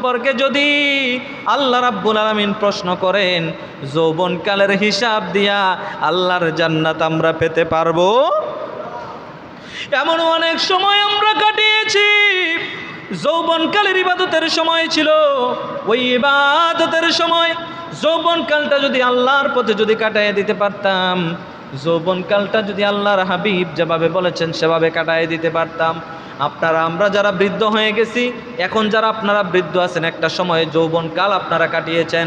সম্পর্কে যদি আল্লাহ রাব্বুল আলামিন প্রশ্ন করেন, যৌবনকালের হিসাব দিয়া আল্লাহর জান্নাত আমরা পেতে পারবো? এমন অনেক সময় আমরা কাটিয়েছি, যৌবনকালের ইবাদতের সময় ছিল, ওই ইবাদতের সময় যৌবনকালটা যদি আল্লাহর পথে যদি কাটাইয়ে দিতে পারতাম, যৌবনকালটা যদি আল্লাহর হাবিব যেভাবে বলেছেন সেভাবে কাটাইয়ে দিতে পারতাম, আমরা যারা বৃদ্ধ হয়ে গেছি, এখন যারা আপনারা বৃদ্ধ আছেন, একটা সময়ে যৌবনকাল আপনারা কাটিয়েছেন,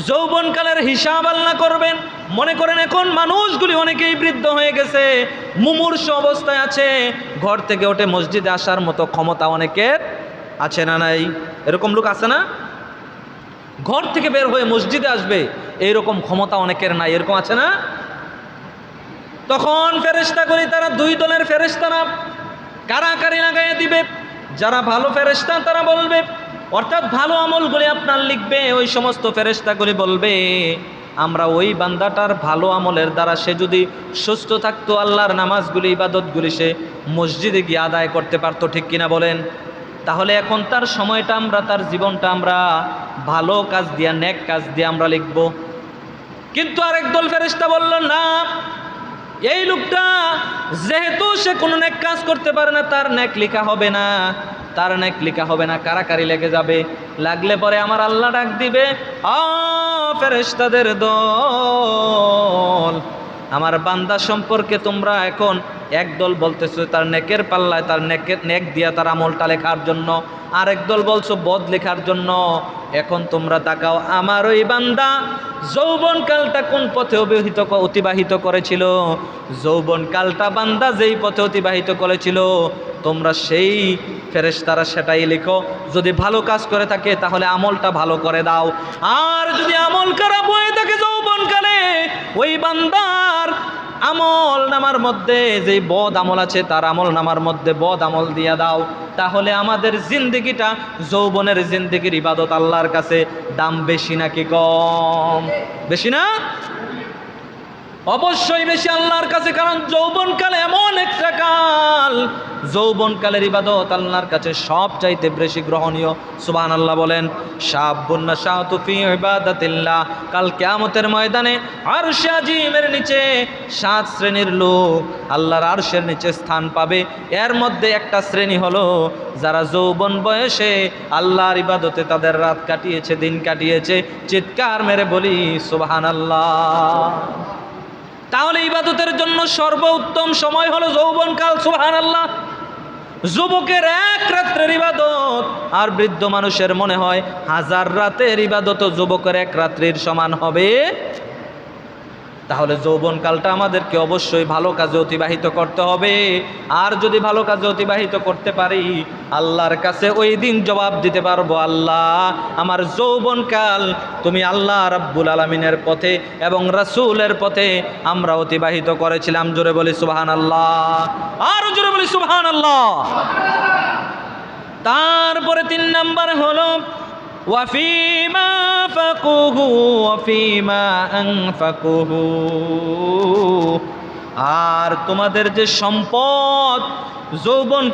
যৌবনকালের হিসাব আল্লাহ করবেন। মনে করেন এখন মানুষগুলি অনেকেই বৃদ্ধ হয়ে গেছে, মুমূর্ষু অবস্থায় আছে, ঘর থেকে ওঠে মসজিদে আসার মতো ক্ষমতা অনেকের আছে না নাই? এরকম লোক আছে না? ঘর থেকে বের হয়ে মসজিদে আসবে এইরকম ক্ষমতা অনেকের নাই, এরকম আছে না? তখন ফেরেশতাগুলি তারা দুই দলের ফেরেশতারা কারাকারি লাগাইয়া দিবে। যারা ভালো ফেরেশতা তারা বলবে, অর্থাৎ ভালো আমলগুলি আপনার লিখবে, ওই সমস্ত ফেরেশতাগুলি বলবে, আমরা ওই বান্দাটার ভালো আমলের দ্বারা সে যদি সুস্থ থাকতো, আল্লাহর নামাজগুলি ইবাদতগুলি সে মসজিদে গিয়ে আদায় করতে পারতো, ঠিক কিনা বলেন? তাহলে এখন তার সময়টা আমরা, তার জীবনটা আমরা ভালো কাজ দিয়া, নেক কাজ দিয়ে আমরা লিখব। কিন্তু আরেক দল ফেরেশতা বলল, না, এই লোকটা যেহেতু সে কোনো নেক কাজ করতে পারে না, তার নেক লেখা হবে না, তার নেক লেখা হবে না, কারাকারি লেগে যাবে। লাগলে পরে আমার আল্লাহ ডাক দিবে, ফেরেশতাদের দল, আমার বান্দা সম্পর্কে তোমরা এখন একদল বলতেছো তার নেকের পাল্লায়, তার নেক দিয়া তার আমলটা লেখার জন্য, আরেক দল বলছো বদ লেখার জন্য। এখন তোমরা তাকাও, আমার ওই বান্দা যৌবনকালটা কোন পথে অতিবাহিত করেছিল, যৌবনকালটা বান্দা যেই পথে অতিবাহিত করেছিল, তোমরা সেই ফেরেশতারা সেটাই লিখো। যদি ভালো কাজ করে থাকে তাহলে আমলটা ভালো করে দাও, আর যদি আমল খারাপ হয়ে থাকে যৌবনকালে, ওই বান্দার আমল নামার মধ্যে যে বদ আমল আছে তার আমল নামার মধ্যে বদ আমল দিয়া দাও। তাহলে আমাদের জিন্দেগিটা, যৌবনের জিন্দেগির ইবাদত আল্লাহর কাছে দাম বেশি নাকি কম? বেশি না? অবশ্যই বেশি আল্লাহর কাছে, কারণ যৌবনকাল এমন একটা কাল, যৌবনকালের ইবাদত আল্লাহর কাছে সব চাইতে বেশি গ্রহণীয়। সুবহানাল্লাহ বলেন। শাবুন নাশাতু ফি ইবাদাতিল্লাহ, কাল কিয়ামতের ময়দানে আরশে আজিমের নিচে 7 শ্রেণীর লোক আল্লাহর আরশের নিচে স্থান পাবে। এর মধ্যে একটা শ্রেণী হলো যারা যৌবন বয়সে আল্লাহর ইবাদতে তাদের রাত কাটিয়েছে, দিন কাটিয়েছে। চিৎকার মেরে বলি সুবহানাল্লাহ। তাহলে ইবাদতের জন্য সর্বোত্তম সময় হলো যৌবনকাল। সুবহানাল্লাহ। যুবকের এক রাত্রের ইবাদত আর বৃদ্ধ মানুষের মনে হয় 1000 রাতের ইবাদত যুবকের এক রাত্রির সমান হবে। তাহলে যৌবনকালটা আমাদেরকে অবশ্যই ভালো কাজে অতিবাহিত করতে হবে। আর যদি ভালো কাজে অতিবাহিত করতে পারি, আল্লাহর কাছে ওই দিন জবাব দিতে পারবো, আল্লাহ আমার যৌবনকাল তুমি আল্লাহ রাব্বুল আলামিনের পথে এবং রাসূলের পথে আমরা অতিবাহিত করেছিলাম। জোরে বলি সুবহানাল্লাহ, আরো জোরে বলি সুবহানাল্লাহ। তারপরে 3 নাম্বার হলো ওয়াফিমা ফাকুহু ওয়াফিমা আনফাকুহু, আর তোমাদের যে সম্পদ যৌবন